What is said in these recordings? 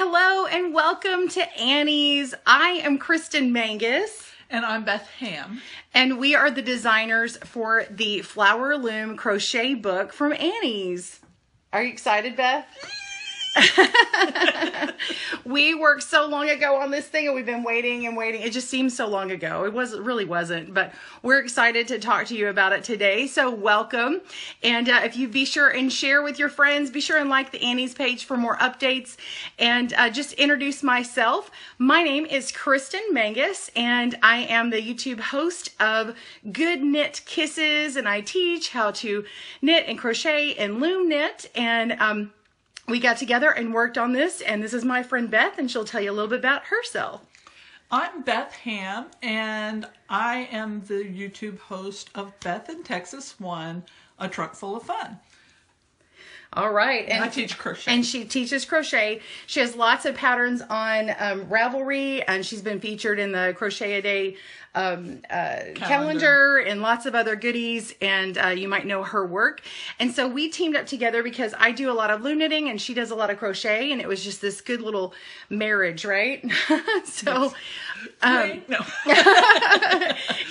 Hello and welcome to Annie's. I am Kristen Mangus. And I'm Beth Ham. And we are the designers for the Flower Loom Crochet book from Annie's. Are you excited, Beth? We worked so long ago on this thing and we've been waiting and waiting. It just seems so long ago. It really wasn't, but we're excited to talk to you about it today. So welcome. And if you be sure and share with your friends, be sure and like the Annie's page for more updates. And just introduce myself. My name is Kristen Mangus and I am the YouTube host of Good Knit Kisses, and I teach how to knit and crochet and loom knit. And we got together and worked on this, and this is my friend Beth, and she'll tell you a little bit about herself. I'm Beth Ham, and I am the YouTube host of Beth in Texas One, A Truck Full of Fun. All right. And I teach crochet. And she teaches crochet. She has lots of patterns on Ravelry, and she's been featured in the Crochet A Day calendar and lots of other goodies, and you might know her work. And so we teamed up together because I do a lot of loom knitting and she does a lot of crochet, and it was just this good little marriage, right? So No.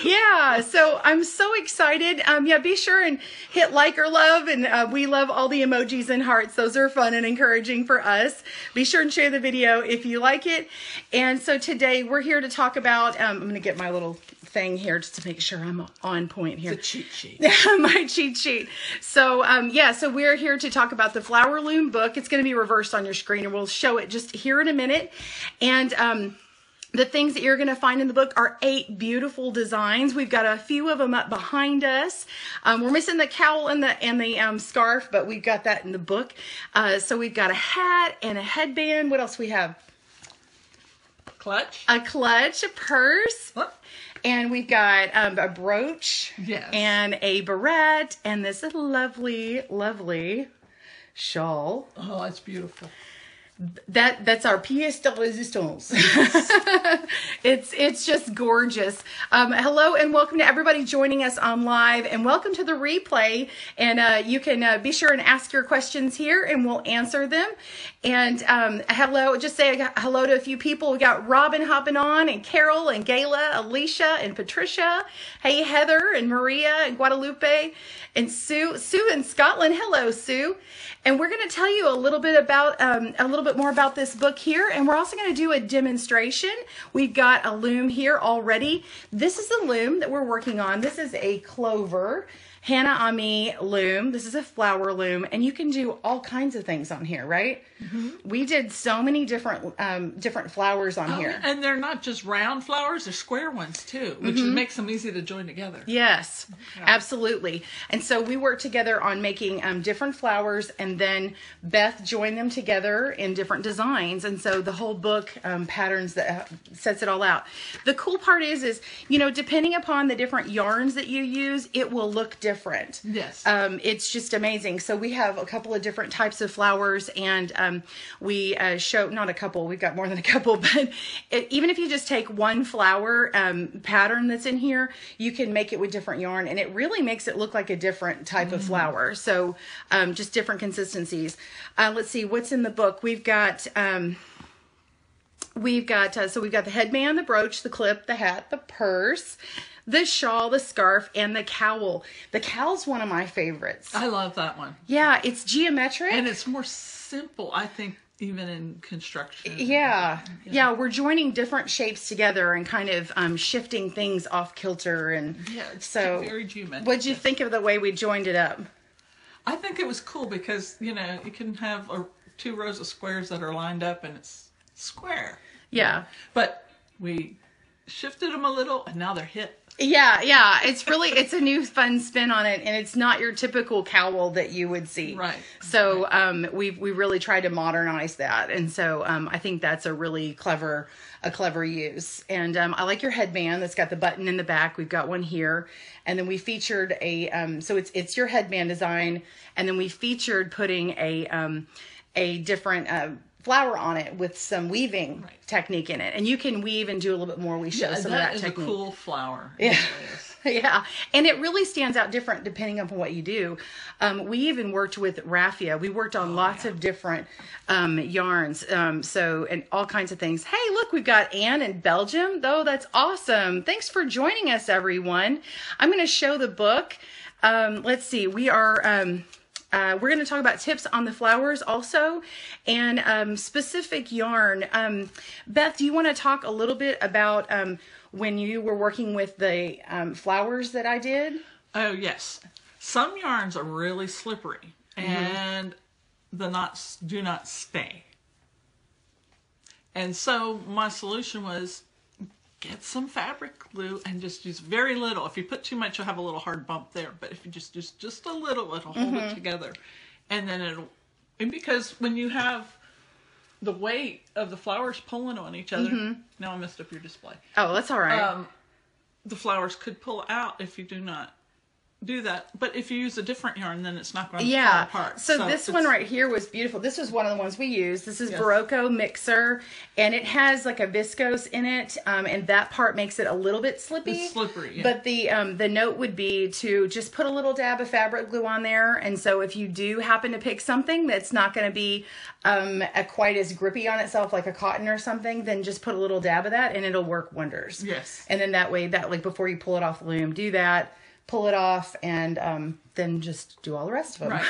yeah, so I'm so excited. Yeah, be sure and hit like or love, and we love all the emojis and hearts. Those are fun and encouraging for us. Be sure and share the video if you like it. And so today we're here to talk about, I'm going to get my little thing here just to make sure I'm on point here. It's a cheat sheet. My cheat sheet. So yeah, so we're here to talk about the Flower Loom book. It's going to be reversed on your screen, and we'll show it just here in a minute. And the things that you're going to find in the book are 8 beautiful designs. We've got a few of them up behind us. We're missing the cowl and the scarf, but we've got that in the book. So we've got a hat and a headband. What else we have? Clutch. A clutch, a purse. What? And we've got a brooch. Yes. And a barrette. And this lovely, lovely shawl. Oh, that's beautiful. That's our pièce de résistance. It's just gorgeous. Hello and welcome to everybody joining us on live, and welcome to the replay. And you can be sure and ask your questions here, and we'll answer them. And hello, just say hello to a few people. We got Robin hopping on, and Carol, and Gayla, Alicia, and Patricia. Hey, Heather, and Maria, and Guadalupe, and Sue in Scotland. Hello, Sue. And we're going to tell you a little bit more about this book here, and we're also going to do a demonstration. We've got a loom here already. This is the loom that we're working on. This is a Clover Hannah Ami loom. This is a flower loom, and you can do all kinds of things on here, right? Mm-hmm. We did so many different flowers on here. And they're not just round flowers, they're square ones too, which makes them easy to join together. Yes, absolutely. And so we worked together on making different flowers, and then Beth joined them together in different designs. And so the whole book patterns that sets it all out. The cool part is, you know, depending upon the different yarns that you use, it will look different. Yes. It's just amazing. So we have a couple of different types of flowers, and we show, not a couple, we've got more than a couple, but even if you just take one flower pattern that's in here, you can make it with different yarn, and it really makes it look like a different type of flower. So just different consistencies. Let's see what's in the book. We've got so we've got the headband, the brooch, the clip, the hat, the purse, the shawl, the scarf, and the cowl. The cowl's one of my favorites. I love that one. Yeah, it's geometric. And it's more simple, I think, even in construction. Yeah. Yeah, we're joining different shapes together and kind of shifting things off kilter. And yeah, it's so very geometric. What'd you think of the way we joined it up? I think it was cool because, you know, you can have 2 rows of squares that are lined up and it's square. Yeah. But we shifted them a little and now they're hit. Yeah, it's a new fun spin on it, and it's not your typical cowl that you would see. Right. So we really tried to modernize that, and so I think that's a really clever use. And I like your headband that's got the button in the back. We've got one here, and then we featured so it's your headband design, and then we featured putting a different flower on it with some weaving technique in it, and you can weave and do a little bit more. We show some of that technique. That is a cool flower. Yeah. Yeah, and it really stands out different depending upon what you do. We even worked with raffia. We worked on lots of different yarns, and all kinds of things. Hey, look, we've got Anne in Belgium. Oh, that's awesome. Thanks for joining us, everyone. I'm going to show the book. Let's see. We're going to talk about tips on the flowers also, and specific yarn. Beth, do you want to talk a little bit about when you were working with the flowers that I did? Oh, yes. Some yarns are really slippery, and the knots do not stay. And so my solution was get some fabric glue and just use very little. If you put too much, you'll have a little hard bump there. But if you just use just a little, it'll hold it together. And then because when you have the weight of the flowers pulling on each other, now I messed up your display. Oh, that's all right. The flowers could pull out if you do not do that. But if you use a different yarn, then it's not going to fall apart. So this one right here was beautiful. This was one of the ones we used. This is Barocco Mixer, and it has like a viscose in it, and that part makes it a little bit slippy. It's slippery, yeah. But the note would be to just put a little dab of fabric glue on there, and so if you do happen to pick something that's not going to be quite as grippy on itself like a cotton or something, then just put a little dab of that, and it'll work wonders. Yes. And then that way, like before you pull it off the loom, do that. Pull it off, and then just do all the rest of them.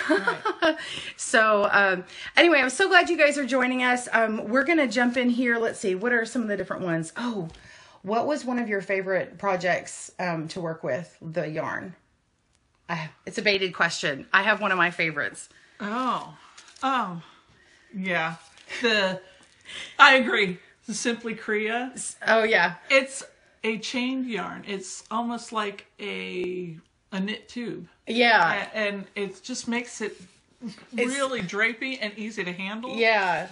Right. So anyway, I'm so glad you guys are joining us. We're going to jump in here. Let's see. What are some of the different ones? Oh, what was one of your favorite projects to work with, the yarn? It's a baited question. I have one of my favorites. Oh, yeah. I agree. The Simply Crea. Oh, yeah. It's a chained yarn. It's almost like a knit tube. Yeah. And it just makes it really drapey and easy to handle. Yeah.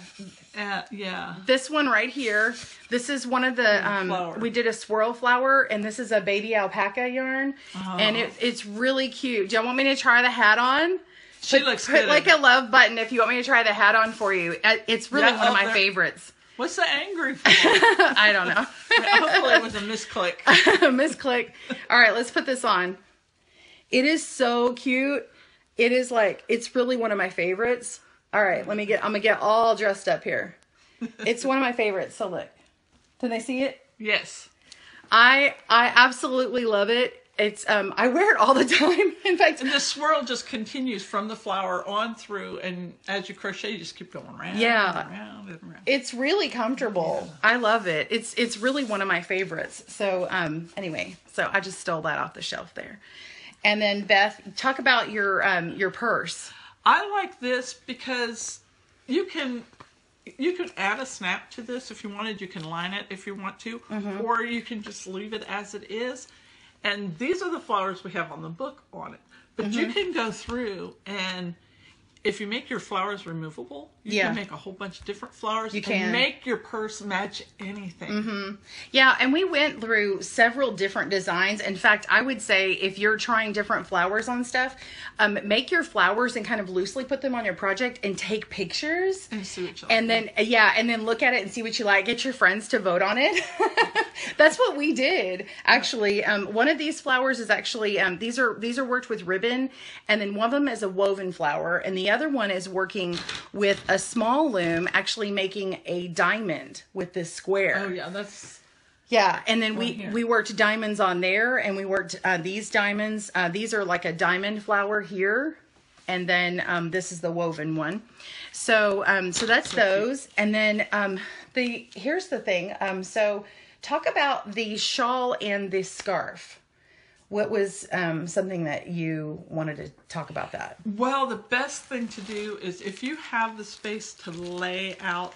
Yeah. This one right here, this is one of the, we did a swirl flower, and this is a baby alpaca yarn. Oh. And it's really cute. Do y'all want me to try the hat on? She looks good. Put like a love button if you want me to try the hat on for you. It's really one of my favorites. What's the angry for? I don't know. Hopefully it was a misclick. Misclick. All right, let's put this on. It is so cute. It is like, it's really one of my favorites. All right, I'm going to get all dressed up here. It's one of my favorites. So look. Can they see it? Yes. I absolutely love it. It's I wear it all the time. In fact, and the swirl just continues from the flower on through, and as you crochet, you just keep going round. Yeah, and round and round. It's really comfortable. Yeah. I love it. It's really one of my favorites. So anyway, so I just stole that off the shelf there. And then Beth, talk about your purse. I like this because you can add a snap to this if you wanted. You can line it if you want to, or you can just leave it as it is. And these are the flowers we have on the book on it. But you can go through, and if you make your flowers removable, you can make a whole bunch of different flowers. You can make your purse match anything. Yeah, and we went through several different designs. In fact, I would say if you're trying different flowers on stuff, make your flowers and kind of loosely put them on your project and take pictures. And see what you like. And then look at it and see what you like. Get your friends to vote on it. That's what we did. Actually, one of these flowers is actually, these are worked with ribbon, and then one of them is a woven flower, and the other one is working with a small loom, actually making a diamond with this square. Oh yeah, that's... Yeah, and then we worked diamonds on there, and we worked these diamonds. These are like a diamond flower here, and then this is the woven one. So so that's those. And then here's the thing. So talk about the shawl and the scarf. What was something that you wanted to talk about that? Well, the best thing to do is if you have the space to lay out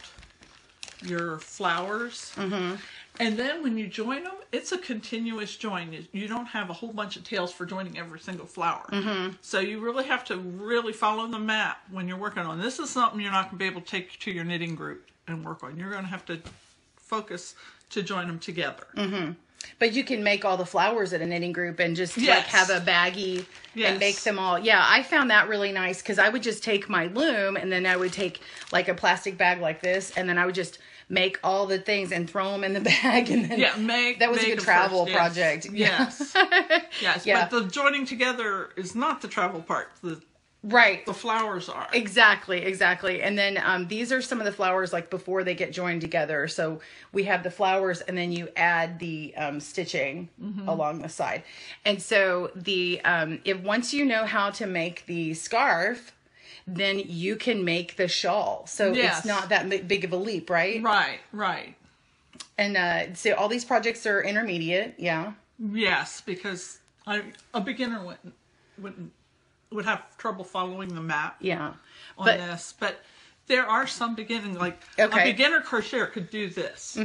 your flowers, and then when you join them, it's a continuous join. You don't have a whole bunch of tails for joining every single flower. So you really have to really follow the map when you're working on. This is something you're not going to be able to take to your knitting group and work on. You're going to have to focus to join them together. But you can make all the flowers at a knitting group and just like have a baggie and make them all. Yeah, I found that really nice because I would just take my loom and then I would take like a plastic bag like this and then I would just make all the things and throw them in the bag. And then that was a good travel project. Yes. Yes. Yeah. But the joining together is not the travel part. Right. The flowers are. Exactly. And then these are some of the flowers like before they get joined together. So we have the flowers and then you add the stitching along the side. And so if once you know how to make the scarf, then you can make the shawl. So it's not that big of a leap, right? Right. And so all these projects are intermediate. Yeah. Yes, because a beginner would have trouble following the map on this. But there are some beginning, like a beginner crocheter could do this.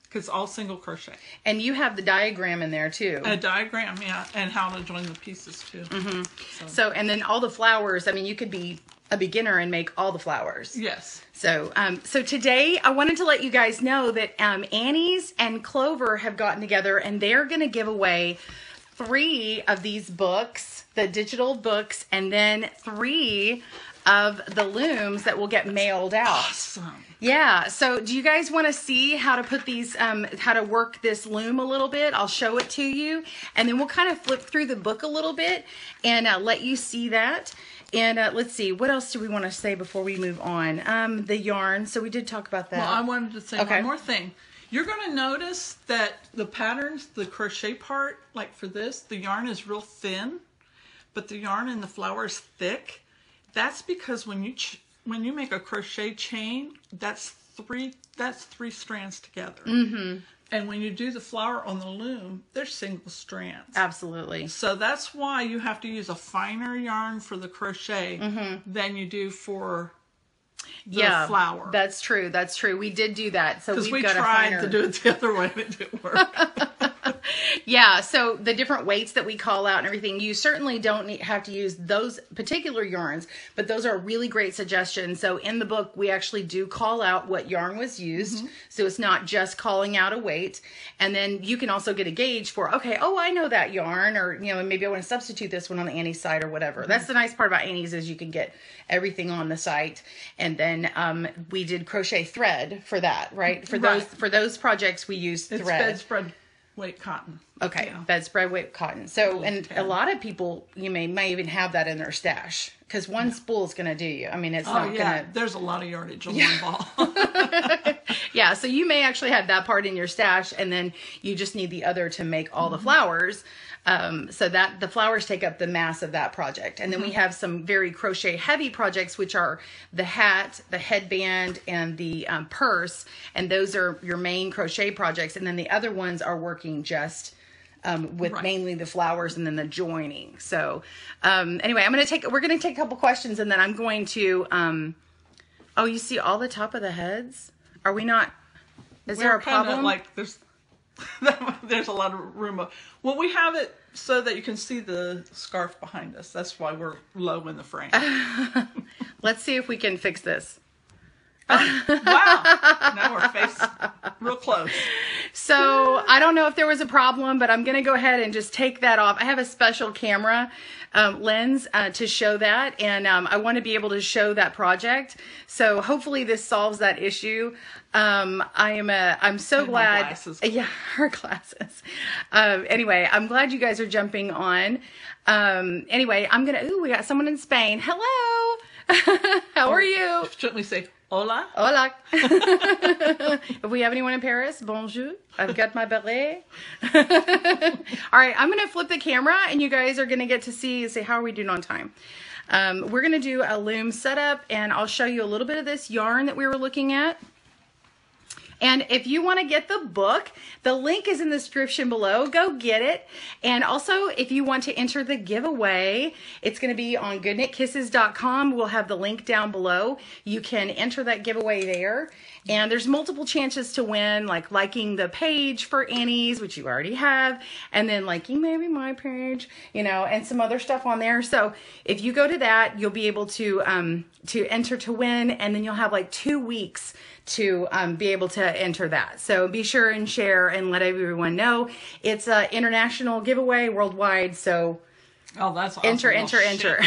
Because all single crochet. And you have the diagram in there too. A diagram, and how to join the pieces too. So, and then all the flowers, I mean, you could be a beginner and make all the flowers. Yes. So, so today I wanted to let you guys know that Annie's and Clover have gotten together and they're going to give away 3 of these books, the digital books, and then 3 of the looms that will get mailed out. Awesome. Yeah. So do you guys want to see how to put these, how to work this loom a little bit? I'll show it to you and then we'll kind of flip through the book a little bit and let you see that. And let's see, what else do we want to say before we move on? The yarn. So we did talk about that. Well, I wanted to say one more thing. You're going to notice that the patterns, the crochet part, like for this, the yarn is real thin, but the yarn in the flower is thick. That's because when you make a crochet chain, that's three strands together. And when you do the flower on the loom, they're single strands. Absolutely. So that's why you have to use a finer yarn for the crochet than you do for the flower. That's true. We did do that. So we tried to do it the other way and it didn't work. Yeah, so the different weights that we call out and everything, you certainly don't have to use those particular yarns, but those are really great suggestions. So in the book, we actually do call out what yarn was used. So it's not just calling out a weight. And then you can also get a gauge for, okay, oh, I know that yarn, or, you know, maybe I want to substitute this one on the Annie's site or whatever. That's the nice part about Annie's is you can get everything on the site. And then we did crochet thread for that, right? For those projects, we used thread. It's bedspread weight cotton. Okay, bedspread weight cotton. So, and a lot of people, you may even have that in their stash because one spool is going to do you. I mean, it's not going to. There's a lot of yardage on one ball. Yeah, so you may actually have that part in your stash, and then you just need the other to make all the flowers. So that the flowers take up the mass of that project. And then we have some very crochet heavy projects, which are the hat, the headband, and the purse. And those are your main crochet projects. And then the other ones are working just with mainly the flowers and then the joining. So anyway, we're going to take a couple questions, and then I'm going to, oh, you see all the top of the heads? Are we not, is there a problem? Like there's a lot of room. Well, we have it so that you can see the scarf behind us. That's why we're low in the frame. Let's see if we can fix this. Wow. Now we're faced real close. So I don't know if there was a problem, but I'm going to go ahead and just take that off. I have a special camera lens to show that, and I want to be able to show that project. So hopefully this solves that issue. I'm so glad. My glasses. Yeah, her glasses. Anyway, I'm glad you guys are jumping on. Anyway, we got someone in Spain. Hello. How are you? Shouldn't we say hola? Hola. If we have anyone in Paris, bonjour. I've got my beret. All right, I'm going to flip the camera, and you guys are going to get to see how are we doing on time. We're going to do a loom setup, and I'll show you a little bit of this yarn that we were looking at. And if you want to get the book, the link is in the description below. Go get it. And also, if you want to enter the giveaway, it's going to be on goodknitkisses.com. We'll have the link down below. You can enter that giveaway there. And there's multiple chances to win, like liking the page for Annie's, which you already have, and then liking maybe my page, and some other stuff on there. So if you go to that, you'll be able to enter to win, and then you'll have like 2 weeks to be able to enter that. So be sure and share and let everyone know. It's an international giveaway worldwide, so that's awesome. Enter. Everywhere.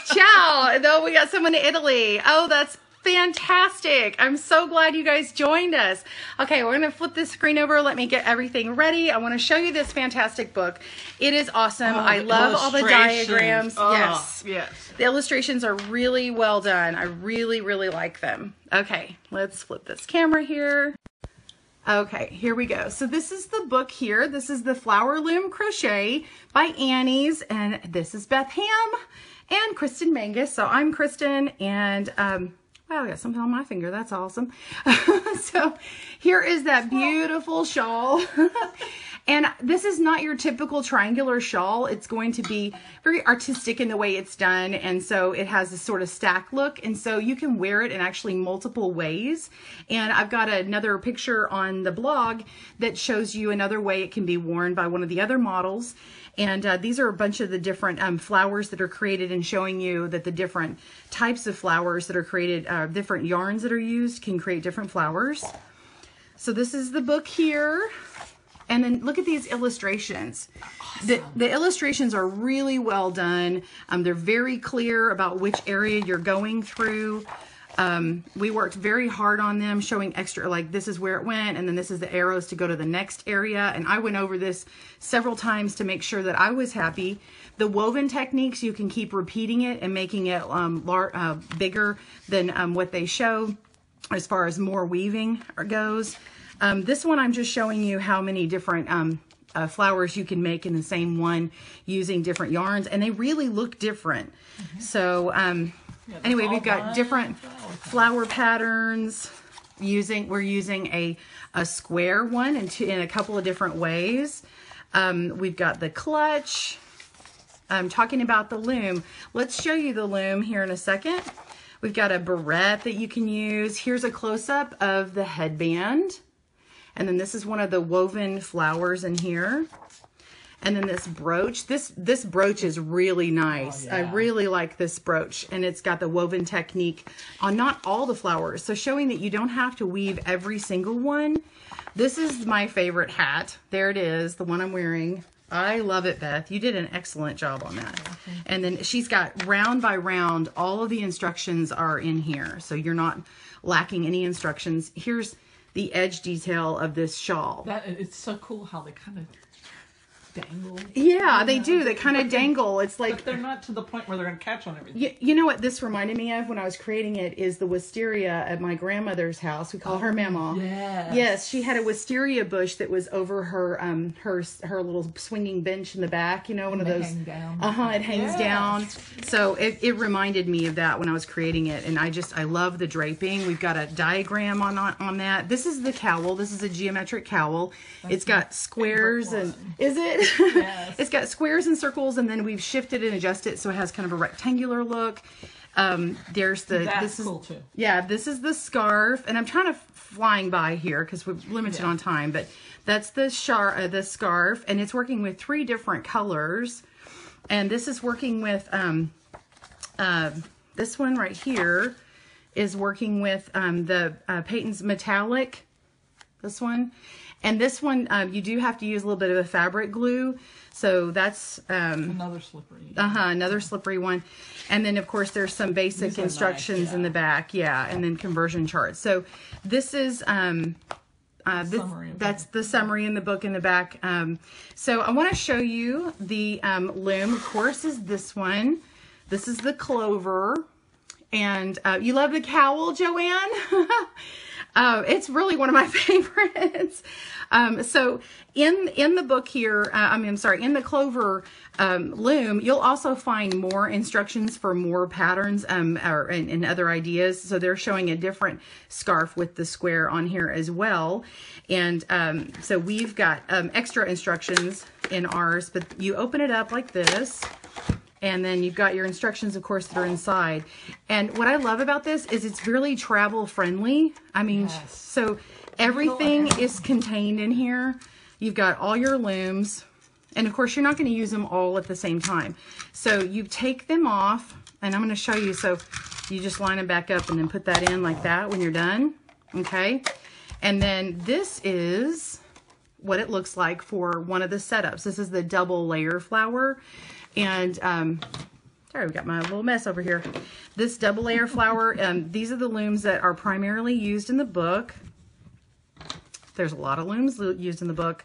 Ciao. Though we got someone in Italy. Oh, that's fantastic. I'm so glad you guys joined us. Okay, we're going to flip this screen over. Let me get everything ready. I want to show you this fantastic book. It is awesome. I love all the diagrams. Yes. The illustrations are really well done. I really, really like them. Okay, let's flip this camera here. Okay, here we go. So this is the book here. This is the Flower Loom Crochet by Annie's, and this is Beth Ham and Kristen Mangus. So I'm Kristen, and wow, I got something on my finger. That's awesome. So here is that beautiful shawl. And this is not your typical triangular shawl. It's going to be very artistic in the way it's done. And so it has this sort of stack look. And so you can wear it in actually multiple ways. And I've got another picture on the blog that shows you another way it can be worn by one of the other models. And these are a bunch of the different flowers that are created, and showing you that the different types of flowers that are created, different yarns that are used can create different flowers. So this is the book here. And then look at these illustrations. Awesome. The illustrations are really well done. They're very clear about which area you're going through. We worked very hard on them, showing extra, like this is where it went, and then this is the arrows to go to the next area. And I went over this several times to make sure that I was happy. The woven techniques, you can keep repeating it and making it bigger than what they show as far as more weaving goes. This one, I'm just showing you how many different flowers you can make in the same one using different yarns, and they really look different. So anyway, we've got different flower patterns. We're using a square one in a couple of different ways. We've got the clutch. I'm talking about the loom. Let's show you the loom here in a second. We've got a barrette that you can use. Here's a close-up of the headband. And then this is one of the woven flowers in here. And then this brooch. This brooch is really nice. Oh, yeah. I really like this brooch. And it's got the woven technique on not all the flowers. So showing that you don't have to weave every single one. This is my favorite hat. There it is, the one I'm wearing. I love it, Beth. You did an excellent job on that. Okay. And then she's got round by round, all of the instructions are in here. So you're not lacking any instructions. Here's the edge detail of this shawl. It's so cool how they kind of dangle. Yeah, they do. They kind of dangle. It's like, but they're not to the point where they're going to catch on everything. You know what this reminded me of when I was creating it is the wisteria at my grandmother's house. We call her Mama. Yes. Yes, she had a wisteria bush that was over her her little swinging bench in the back. You know, one of those. Hang down. It hangs down. So it reminded me of that when I was creating it, and I love the draping. We've got a diagram on that. This is the cowl. This is a geometric cowl. It's got squares and is it? Yes. It's got squares and circles, and then we've shifted and adjusted it so it has kind of a rectangular look. There's the That's cool too. Yeah, this is the scarf, and I'm trying to flying by here because we're limited on time, but that's the scarf, and it's working with 3 different colors. And this is working with this one right here is working with the Peyton's metallic. This one. And this one, you do have to use a little bit of a fabric glue. So that's another slippery. Another slippery one. And then, of course, there's some basic instructions in the back. Yeah, and then conversion charts. So this is that's the summary in the book in the back. So I want to show you the loom. Of course, is this one. This is the clover. And you love the cowl, Joanne? It's really one of my favorites. So in the book here, in the clover loom, you'll also find more instructions for more patterns and other ideas. So they're showing a different scarf with the square on here as well. And so we've got extra instructions in ours, but you open it up like this. And then you've got your instructions, of course, that are inside. And what I love about this is it's really travel friendly. I mean, so everything is contained in here. You've got all your looms. And of course, you're not going to use them all at the same time. So you take them off, and I'm going to show you. So you just line them back up and then put that in like that when you're done. Okay. And then this is what it looks like for one of the setups. This is the double layer flower. And Sorry, we got my little mess over here. This double layer flower, these are the looms that are primarily used in the book. There's a lot of looms used in the book.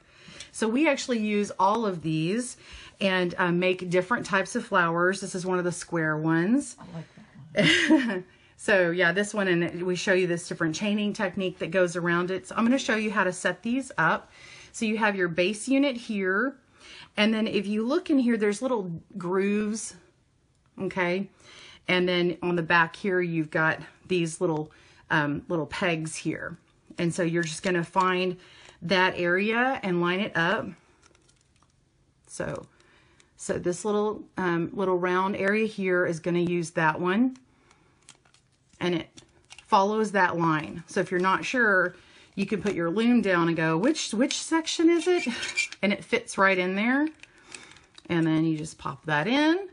So we actually use all of these and make different types of flowers. This is one of the square ones. I like that one. So yeah, this one, and we show you this different chaining technique that goes around it. So I'm going to show you how to set these up. So you have your base unit here. And then if you look in here, there's little grooves. Okay. And then on the back here, you've got these little pegs here. And so you're just going to find that area and line it up. So this little round area here is going to use that one. And it follows that line. So if you're not sure, you can put your loom down and go, which section is it? And it fits right in there. And then you just pop that in.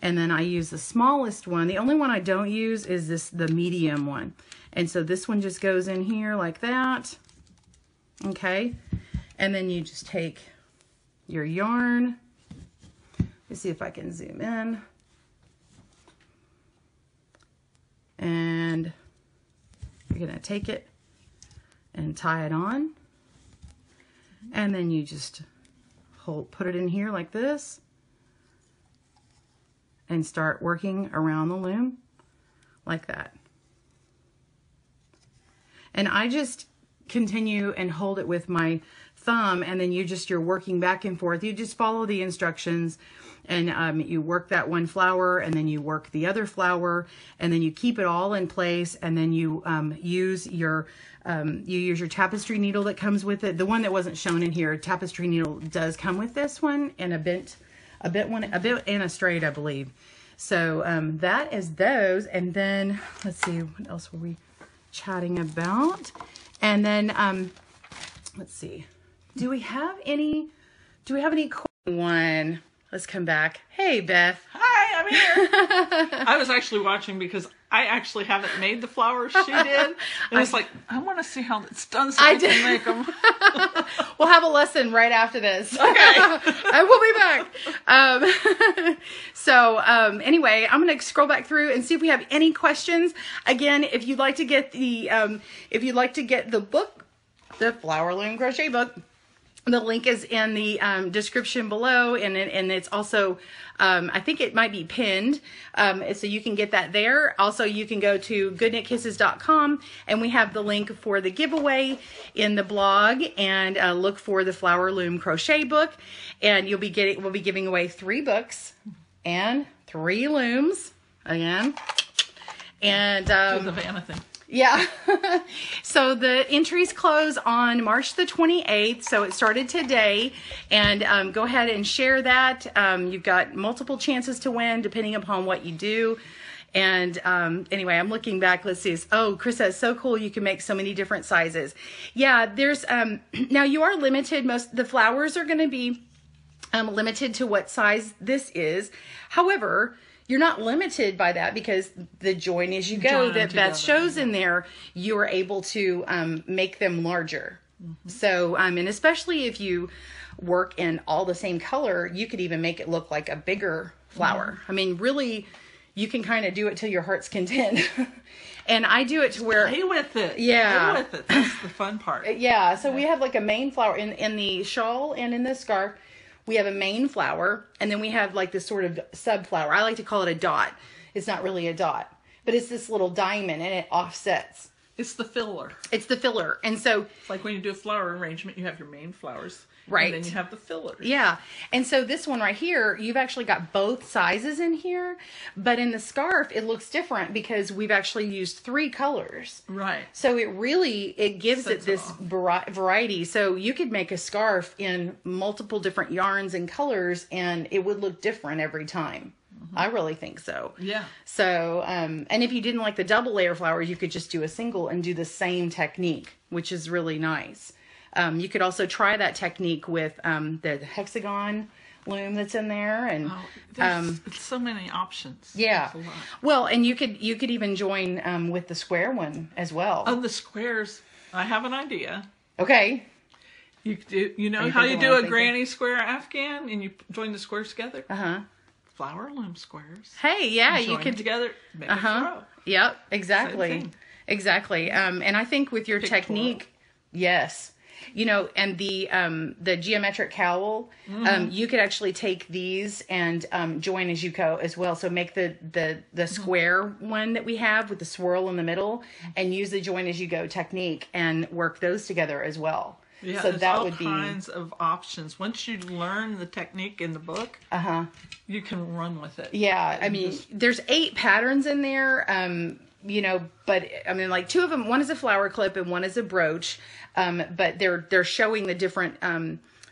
And then I use the smallest one. The only one I don't use is the medium one. And so this one just goes in here like that. Okay. And then you just take your yarn. Let's see if I can zoom in. And you're going to take it and tie it on. And then you just put it in here like this. And start working around the loom like that. And I just continue and hold it with my thumb, and then you're working back and forth. You just follow the instructions, and you work that one flower, and then you work the other flower, and then you keep it all in place, and then you use your tapestry needle that comes with it. The one that wasn't shown in here, tapestry needle does come with this one, and a bit and a straight, I believe. So that is those, and then let's see, what else were we chatting about? And then let's see, do we have any one? Let's come back. Hey, Beth. Hi, I'm here. I was actually watching because I actually haven't made the flowers she did. And I was like, I want to see how it's done so I can make them. We'll have a lesson right after this. Okay. I will be back. Anyway, I'm going to scroll back through and see if we have any questions. Again, if you'd like to get the book, the Flower Loom Crochet book, the link is in the description below, and it's also, I think it might be pinned, so you can get that there. Also, you can go to goodknitkisses.com, and we have the link for the giveaway in the blog, and look for the Flower Loom Crochet book, and we'll be giving away 3 books and 3 looms again, and the Vanna thing. Yeah. So the entries close on March the 28th. So it started today, and go ahead and share that. You've got multiple chances to win depending upon what you do. And anyway, I'm looking back. Let's see. Oh, Chris says, so cool. You can make so many different sizes. Yeah, there's now you are limited. The flowers are going to be limited to what size this is. However, you're not limited by that, because the join as you go that Beth shows in there, you are able to make them larger. Mm-hmm. So, and especially if you work in all the same color, you could even make it look like a bigger flower. Mm-hmm. I mean, really, you can kind of do it till your heart's content. And I do it to where... Play with it. Yeah. Play with it. That's the fun part. Yeah. So we have like a main flower in the shawl and in the scarf. We have a main flower, and then we have like this sort of sub flower. I like to call it a dot. It's not really a dot, but it's this little diamond, and it offsets. It's the filler. It's the filler. And so... It's like when you do a flower arrangement, you have your main flowers. Right. And then you have the fillers. Yeah. And so this one right here, you've actually got both sizes in here, but in the scarf, it looks different because we've actually used 3 colors. Right. So it gives it this variety. So you could make a scarf in multiple different yarns and colors, and it would look different every time. Mm-hmm. I really think so. Yeah. So, and if you didn't like the double layer flowers, you could just do a single and do the same technique, which is really nice. You could also try that technique with the hexagon loom that's in there, and it's so many options. Yeah. Well, and you could even join with the square one as well. Oh, the squares! I have an idea. Okay. You know how you do a granny square Afghan, and you join the squares together. Uh huh. flower loom squares. Hey, yeah, you Join could together, make a throw. Yep, exactly. Same thing. Exactly. And I think with your technique, yes. You know, and the geometric cowl, you could actually take these and join as you go as well. So make the square one that we have with the swirl in the middle, and use the join as you go technique and work those together as well. Yeah, so there's that all would be kinds of options. Once you learn the technique in the book, you can run with it. Yeah, I mean, there's 8 patterns in there. You know, but I mean, like 2 of them, one is a flower clip and one is a brooch. But they're showing the different,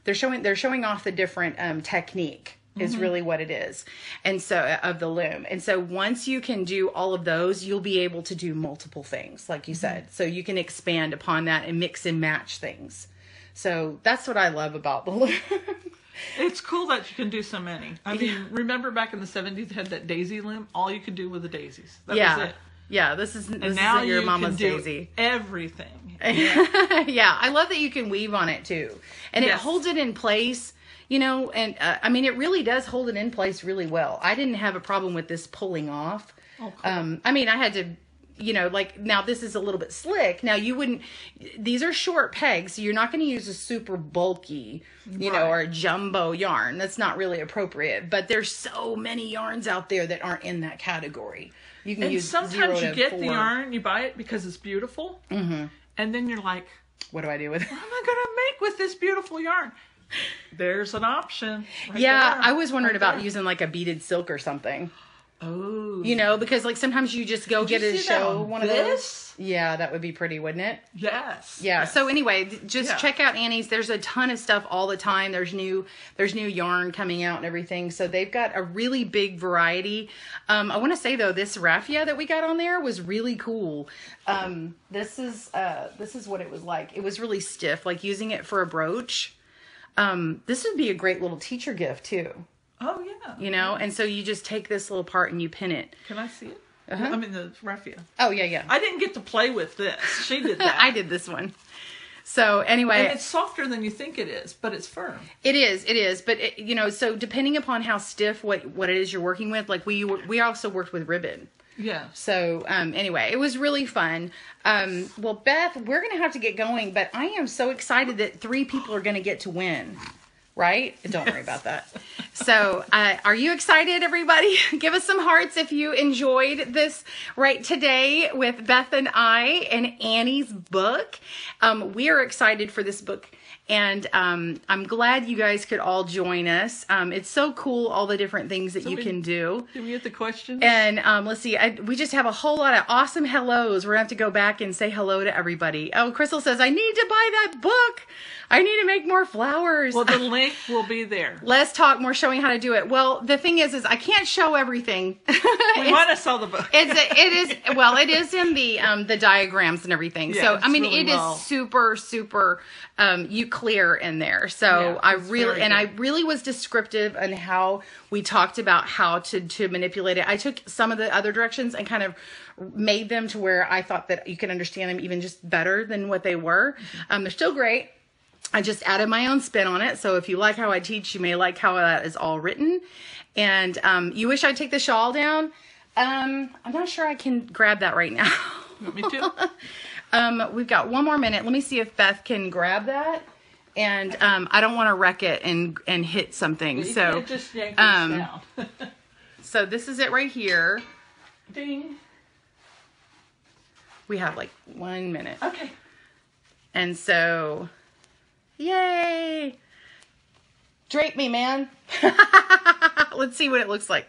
they're showing off the different, technique is really what it is. And so of the loom. And so once you can do all of those, you'll be able to do multiple things, like you said. So you can expand upon that and mix and match things. So that's what I love about the loom. It's cool that you can do so many. I mean, remember back in the 70s, they had that daisy loom? All you could do with the daisies. That was it. Yeah, this is now your mama's can do daisy. Everything. Yeah. Yeah, I love that you can weave on it too. And it holds it in place, you know, and I mean, it really does hold it in place really well. I didn't have a problem with this pulling off. Oh, cool. I mean, I had to, you know, like now this is a little bit slick. Now you wouldn't, these are short pegs, so you're not going to use a super bulky, you know, or a jumbo yarn. That's not really appropriate. But there's so many yarns out there that aren't in that category. You can use sometimes 0 to you get 4. the yarn, you buy it because it's beautiful, and then you're like, what do I do with it? what am I going to make with this beautiful yarn? There's an option. Yeah, I was wondering about using like a beaded silk or something. Oh. You know, because like sometimes you just go get a show one of those. Yeah, that would be pretty, wouldn't it? Yes. Yeah. Yes. So anyway, just check out Annie's. There's a ton of stuff all the time. There's new yarn coming out and everything. So they've got a really big variety. I want to say though, this raffia that we got on there was really cool. This is what it was like. It was really stiff, like using it for a brooch. This would be a great little teacher gift too. Oh, yeah. You know, and so you just take this little part and you pin it. Can I see it? I mean, the raffia. Oh, yeah, yeah. I didn't get to play with this. She did that. I did this one. So anyway. And it's softer than you think it is, but it's firm. It is. But, it, you know, so depending upon how stiff, what it is you're working with, like we also worked with ribbon. Yeah. So anyway, it was really fun. Well, Beth, we're going to have to get going, but I am so excited that 3 people are going to get to win. Right? Don't worry about that. So, are you excited, everybody? Give us some hearts if you enjoyed this right today with Beth and I and Annie's book. We are excited for this book, and I'm glad you guys could all join us. It's so cool, all the different things that you can do. Did we get the questions? And let's see, we just have a whole lot of awesome hellos. We're going to have to go back and say hello to everybody. Oh, Crystal says, I need to buy that book. I need to make more flowers. Well, the link will be there. Less talk, more showing how to do it. Well, the thing is I can't show everything. We want to sell the book. It is in the diagrams and everything. Yeah, so I mean, really it is super clear in there. So I really was descriptive on how we talked about how to manipulate it. I took some of the other directions and kind of made them to where I thought that you could understand them even just better than what they were. They're still great. I just added my own spin on it. So if you like how I teach, you may like how that is all written. And you wish I'd take the shawl down. I'm not sure I can grab that right now. Me too. We've got 1 more minute. Let me see if Beth can grab that. And I don't want to wreck it and hit something. You so can't just yank this down. So this is it right here. Ding. We have like 1 minute. Okay. And so, yay! Drape me, man. Let's see what it looks like.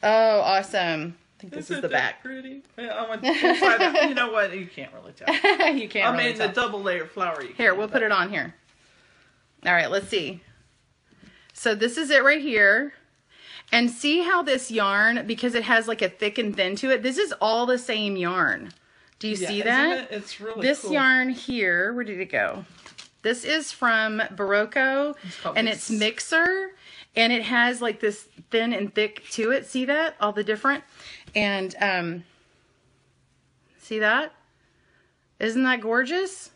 Oh, awesome. I think this is the back. Pretty? Yeah, I want to try that. You know what? You can't really tell. You can't really tell. The double layer flower. Here, we'll put it on here. All right, let's see. So this is it right here. And see how this yarn, because it has like a thick and thin to it, this is all the same yarn. Do you see that? It's really this cool. yarn here, where did it go? This is from Barocco, and it's Mixer, and it has like this thin and thick to it. See that? All the different. And see that? Isn't that gorgeous?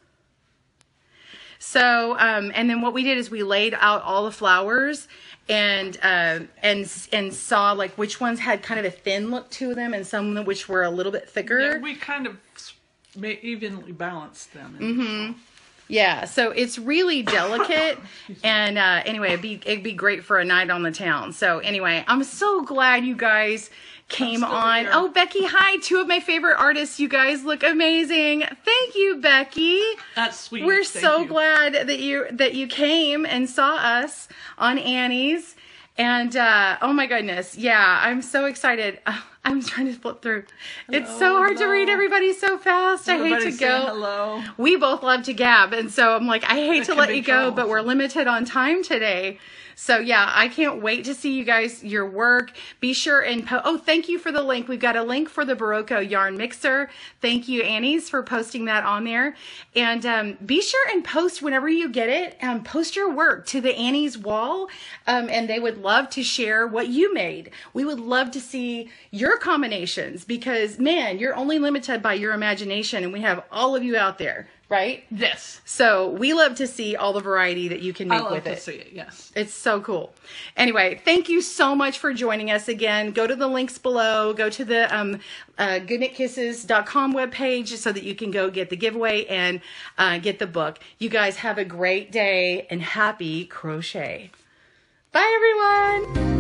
So, and then what we did is we laid out all the flowers and saw like which ones had kind of a thin look to them and some which were a little bit thicker. Yeah, we kind of evenly balanced them. Yeah, so it's really delicate, and anyway, it'd be great for a night on the town. So anyway, I'm so glad you guys came on. Here. Oh, Becky, hi! 2 of my favorite artists. You guys look amazing. Thank you, Becky. That's sweet. We're Thank so you. glad that you came and saw us on Annie's. And oh my goodness, yeah, I'm so excited. I'm trying to flip through. It's so hard to read everybody so fast. I hate to go. Hello. We both love to gab, and so I'm like, I hate to let you go, but troublesome. we're limited on time today. So yeah, I can't wait to see you guys, your work. Be sure and oh, thank you for the link. We've got a link for the Barocco yarn mixer. Thank you, Annie's, for posting that on there. And be sure and post whenever you get it. Post your work to the Annie's wall, and they would love to share what you made. We would love to see your combinations because, man, you're only limited by your imagination, and we have all of you out there. Right? Yes. So we love to see all the variety that you can make with it. I love to see it, yes. It's so cool. Anyway, thank you so much for joining us again. Go to the links below. Go to the goodknitkisses.com webpage so that you can go get the giveaway and get the book. You guys have a great day and happy crochet. Bye, everyone.